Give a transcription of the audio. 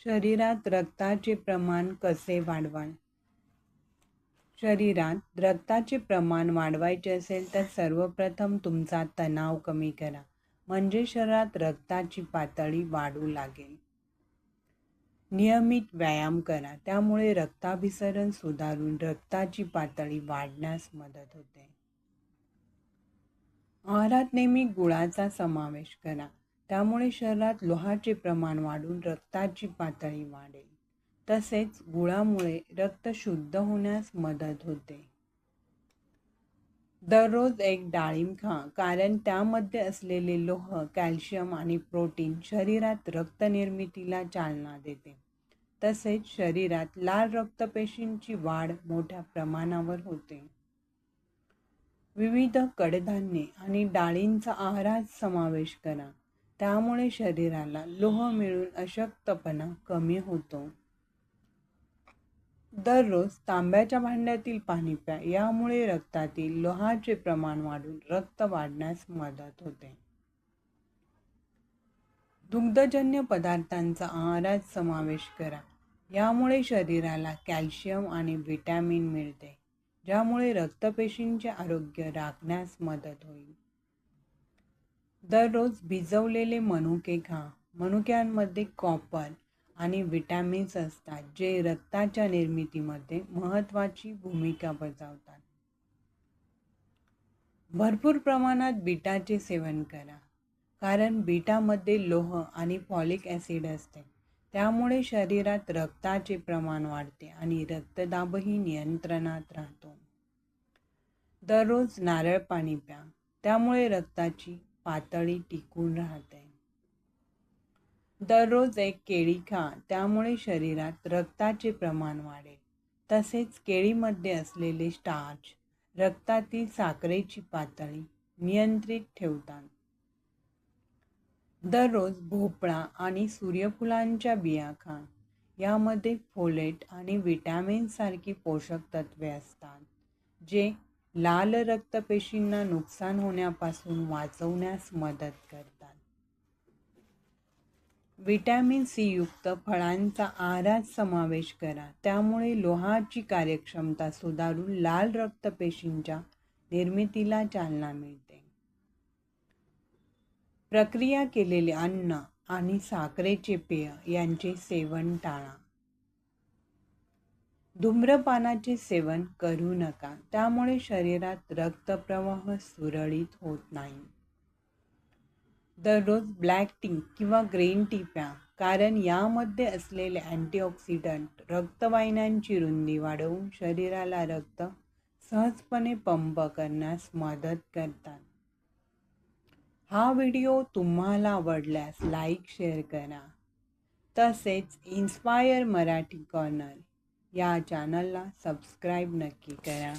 शरीरात रक्ताचे प्रमाण कसे वाढवाल? शरीरात रक्ताचे प्रमाण वाढवायचे असेल तर सर्वप्रथम तुमचा तणाव कमी करा, म्हणजे शरीरात रक्ताची पातळी वाढू लागेल. नियमित व्यायाम करा, त्यामुळे रक्ताभिसरण सुधारून रक्ताची पातळी वाढण्यास मदत होते. आहारात नेहमी गुळाचा समावेश करा, त्यामुळे शरीरात लोहाचे प्रमाण वाढून रक्ताची पातळी वाढेल. तसेच गुळामुळे रक्त शुद्ध होण्यास मदत होते. दररोज एक डाळिंब खा, कारण त्यामध्ये असलेले लोह, कॅल्शियम आणि प्रोटीन शरीरात रक्तनिर्मितीला चालना देते. तसेच शरीरात लाल रक्तपेशींची वाढ मोठ्या प्रमाणावर होते. विविध कडधान्ये आणि डाळींचा आहारात समावेश करा, त्यामुळे शरीराला लोह मिळून अशक्तपणा कमी होतो. दररोज तांब्याच्या भांड्यातील पाणी प्या, यामुळे रक्तातील लोहाचे प्रमाण वाढून रक्त वाढण्यास मदत होते. दुग्धजन्य पदार्थांचा आहारात समावेश करा, यामुळे शरीराला कॅल्शियम आणि व्हिटॅमिन मिळते, ज्यामुळे रक्तपेशींचे आरोग्य राखण्यास मदत होईल. दररोज भिजवलेले मनुके खा, मनुक्यांमध्ये कॉपर आणि व्हिटॅमिन्स असतात, जे रक्ताच्या निर्मितीमध्ये महत्त्वाची भूमिका बजावतात. भरपूर प्रमाणात बीटाचे सेवन करा, कारण बीटामध्ये लोह आणि फॉलिक ॲसिड असते, त्यामुळे शरीरात रक्ताचे प्रमाण वाढते आणि रक्तदाबही नियंत्रणात राहतो. दररोज नारळ पाणी प्या, त्यामुळे रक्ताची पातळी टिकून राहते. दररोज एक केळी खा, त्यामुळे शरीरात रक्ताचे प्रमाण वाढेल. तसेच केळीमध्ये असलेले स्टार्च रक्तातील साखरेची पातळी नियंत्रित ठेवतात. दररोज भोपळा आणि सूर्यफुलांच्या बिया खा, यामध्ये फोलेट आणि व्हिटॅमिन सारखी पोषक तत्वे असतात, जे लाल रक्तपेशींना नुकसान होण्यापासून वाचवण्यास मदत करतात. व्हिटॅमिन सी युक्त फळांचा आहारात समावेश करा, त्यामुळे लोहाची कार्यक्षमता सुधारून लाल रक्तपेशींच्या निर्मितीला चालना मिळते. प्रक्रिया केलेले अन्न आणि साखरेचे पेय यांचे सेवन टाळा. धूम्रपानाचे सेवन करू नका, त्यामुळे शरीरात रक्तप्रवाह सुरळीत होत नाही. दररोज ब्लॅक टी किंवा ग्रीन टी प्या, कारण यामध्ये असलेले अँटीऑक्सिडंट रक्तवाहिन्यांची रुंदी वाढवून शरीराला रक्त सहजपणे पंप करण्यास मदत करतात. हा व्हिडिओ तुम्हाला आवडल्यास लाईक शेअर करा. तसेच इन्स्पायर मराठी कॉर्नर या चॅनलला सबस्क्राईब नक्की करा.